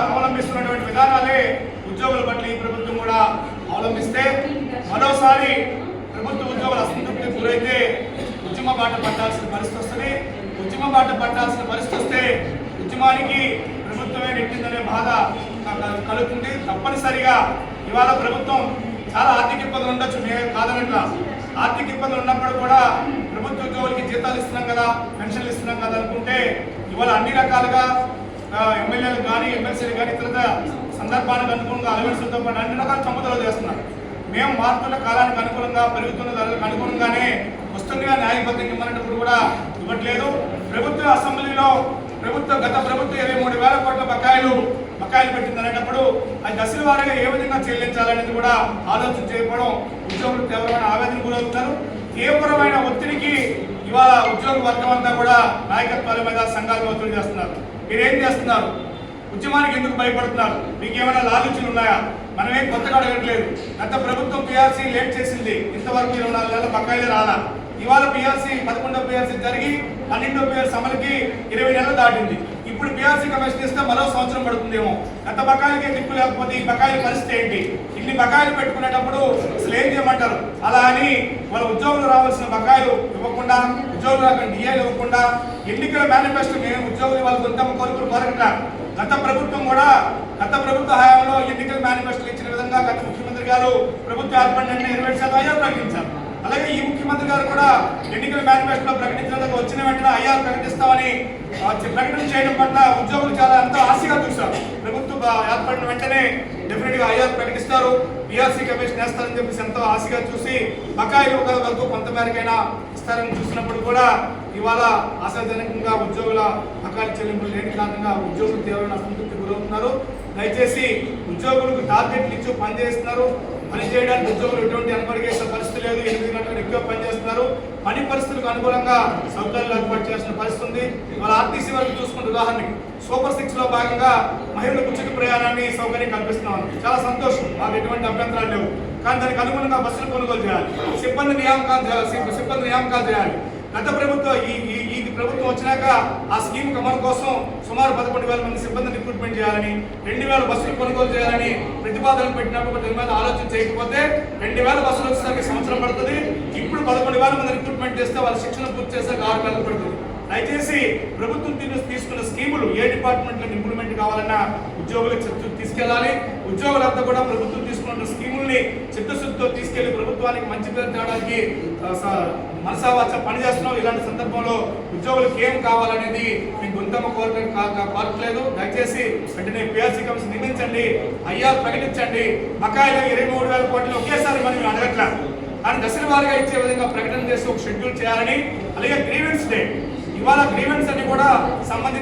అవలంబిస్తున్నటువంటి విధానాలే ఉద్యోగుల పట్ల ఈ ప్రభుత్వం కూడా అవలంబిస్తే మరోసారి ప్రభుత్వ ఉద్యోగుల అసంతృప్తికి గురైతే ఉద్యమ బాట పట్టాల్సిన పరిస్థితి వస్తుంది. ఉద్యమ బాట పట్టాల్సిన పరిస్థితి వస్తే ఉద్యమానికి ప్రభుత్వమే నెట్టిందనే బాధ కలుగుతుంది. తప్పనిసరిగా ఇవాళ ప్రభుత్వం చాలా ఆర్థిక ఇబ్బందులు ఉండొచ్చు, మేము కాదనట్లా. ఆర్థిక ఇబ్బందులు ఉన్నప్పుడు కూడా ప్రభుత్వ ఉద్యోగులకి జీతాలు ఇస్తున్నాం కదా, పెన్షన్లు ఇస్తున్నాం కదా అనుకుంటే ఇవాళ అన్ని రకాలుగా ఎమ్మెల్యేలు కానీ ఎమ్మెల్సీలు కానీ ఇతర సందర్భానికి అనుగుణంగా అలవెన్సులతో పాటు అన్ని రకాల చంపుదలు చేస్తున్నారు. మేము మారుతున్న కాలానికి అనుకూలంగా పెరుగుతున్న ధరలకు అనుగుణంగానే వస్తుందిగా న్యాయబద్ధంగా ఇవ్వనప్పుడు కూడా ఇవ్వట్లేదు. ప్రభుత్వ అసెంబ్లీలో గత ప్రభుత్వం 23,000 కోట్ల బకాయిలు పెట్టింది అనేటప్పుడు అది దశల వారీగా ఏ విధంగా చెల్లించాలనేది కూడా ఆలోచన చేయకపోవడం ఉద్యోగులు తీవ్రమైన ఆవేదన గురవుతున్నారు. తీవ్రమైన ఒత్తిడికి ఇవాళ ఉద్యోగ వర్గం అంతా కూడా నాయకత్వాల మీద సంఘాలను ఒత్తిడి చేస్తున్నారు. మీరేం చేస్తున్నారు? ఉద్యమానికి ఎందుకు భయపడుతున్నారు? మీకు ఏమైనా లాలుచులు ఉన్నాయా? మనమేం కొత్తగా అడగట్లేదు. గత ప్రభుత్వం పిఆర్సీ లేట్ చేసింది, ఇంతవరకు 24 నెలల బకాయిలు రాలా. ఇవాళ పిఆర్సీ 11వ పిఆర్సీ జరిగి 12వ పిఆర్సీ అమలుకి 20 నెలలు దాటింది. ఇప్పుడు పిఆర్సీ కమిషన్ ఇస్తే మరో సంవత్సరం పడుతుందేమో. గత బకాయిలకే దిక్కు లేకపోతే ఈ బకాయిల పరిస్థితి ఏంటి? ఇన్ని బకాయిలు పెట్టుకునేటప్పుడు అసలు ఏం చేయమంటారు? అలా అని వాళ్ళ ఉద్యోగులు రావాల్సిన బకాయిలు ఇవ్వకుండా, ఉద్యోగులకు డిఏలు ఇవ్వకుండా, ఎన్నికల మేనిఫెస్టో మేము ఉద్యోగులు వాళ్ళ గుంతమ్మ కోరుకులు కోరకుంటారు. గత ప్రభుత్వ హయాంలో ఎన్నికల మేనిఫెస్టోలు ఇచ్చిన విధంగా గత ముఖ్యమంత్రి గారు ప్రభుత్వ ఏర్పడిన 27% ఐఆర్ ప్రకటించారు. అలాగే ఈ ముఖ్యమంత్రి గారు కూడా ఎన్నికల మేనిఫెస్టోలో ప్రకటించినందుకు వచ్చిన వెంటనే ఐఆర్ ప్రకటిస్తామని ప్రకటన చేయడం పట్ల ఉద్యోగులు చాలా ఎంతో ఆశగా చూశారు. ప్రభుత్వం ఏర్పడిన వెంటనే డెఫినెట్ గా ఐఆర్ ప్రకటిస్తారు, పిఆర్సీ కమిషన్ వేస్తారని చెప్పేసి ఎంతో ఆశగా చూసి బకాయిలు వరకు కొంతమేరకైనా ఇస్తారని చూసినప్పుడు కూడా ఇవాళ ఆశాజనకంగా ఉద్యోగుల బకాయిల చెల్లింపులు లేని కారణంగా ఉద్యోగులు తీవ్రమైన అసంతృప్తి గురవుతున్నారు. దయచేసి ఉద్యోగులకు టార్గెట్లు ఇచ్చి పనిచేస్తున్నారు. పని చేయడానికి ఉద్యోగులు ఎటువంటి వెనకడిగేసే పరిస్థితి లేదు. 8 గంటలు ఎక్కువ పనిచేస్తున్నారు. పని పరిస్థితులకు అనుకూలంగా సౌకర్యాలు ఏర్పాటు చేసిన పరిస్థితి ఉంది. వాళ్ళ ఆర్టీసీ వరకు చూసుకుంటే ఉదాహరణకి సూపర్ 6 లో భాగంగా మహిళలకు ఉచిత ప్రయాణాన్ని సౌకర్యం కల్పిస్తున్నాం. చాలా సంతోషం, మాకు ఎటువంటి అభ్యంతరాలు లేవు. కానీ దానికి అనుగుణంగా బస్సులు కొనుగోలు చేయాలి, సిబ్బంది నియామకాలు చేయాలి. గత ప్రభుత్వం ఈ ప్రభుత్వం వచ్చినాక ఆ స్కీమ్ అమలు కోసం సుమారు 11,000 మంది సిబ్బందిని రిక్రూట్మెంట్ చేయాలని, 2,000 బస్సులు కొనుగోలు చేయాలని ప్రతిపాదనలు పెట్టినప్పుడు దీని మీద ఆలోచన చేయకపోతే 2,000 బస్సులు వచ్చేసరికి సంవత్సరం పడుతుంది. ఇప్పుడు 11,000 మంది రిక్రూట్మెంట్ చేస్తే వాళ్ళ శిక్షణ పూర్తి చేస్తే 6 నెలలు పడుతుంది. దయచేసి ప్రభుత్వం తీసుకున్న స్కీములు ఏ డిపార్ట్మెంట్లో ఇంప్లిమెంట్ కావాలన్నా ఉద్యోగులకు తీసుకెళ్లాలి. ఉద్యోగులంతా కూడా ప్రభుత్వం తీసుకున్న స్కీముల్ని చిత్తశుద్ధితో తీసుకెళ్లి ప్రభుత్వానికి మంచి పేరు తేవడానికి మనసావాచ పనిచేస్తున్నాం. ఇలాంటి సందర్భంలో ఉద్యోగులకు ఏం కావాలనేది మీకు గుంతమ్మ కోరట్లేదు. దయచేసి వెంటనే పిఆర్సీ కమిషన్ నియమించండి, ఐఆర్ ప్రకటించండి. బకాయిలు 23,000 కోట్లు ఒకేసారి మనం అడగట్లేదు, కానీ దశల వారీగా ఇచ్చే విధంగా ప్రకటన చేసి ఒక షెడ్యూల్ చేయాలని. అలాగే గ్రీవెన్స్ డే, ఇవాళ గ్రీవెన్స్ అని కూడా సంబంధించి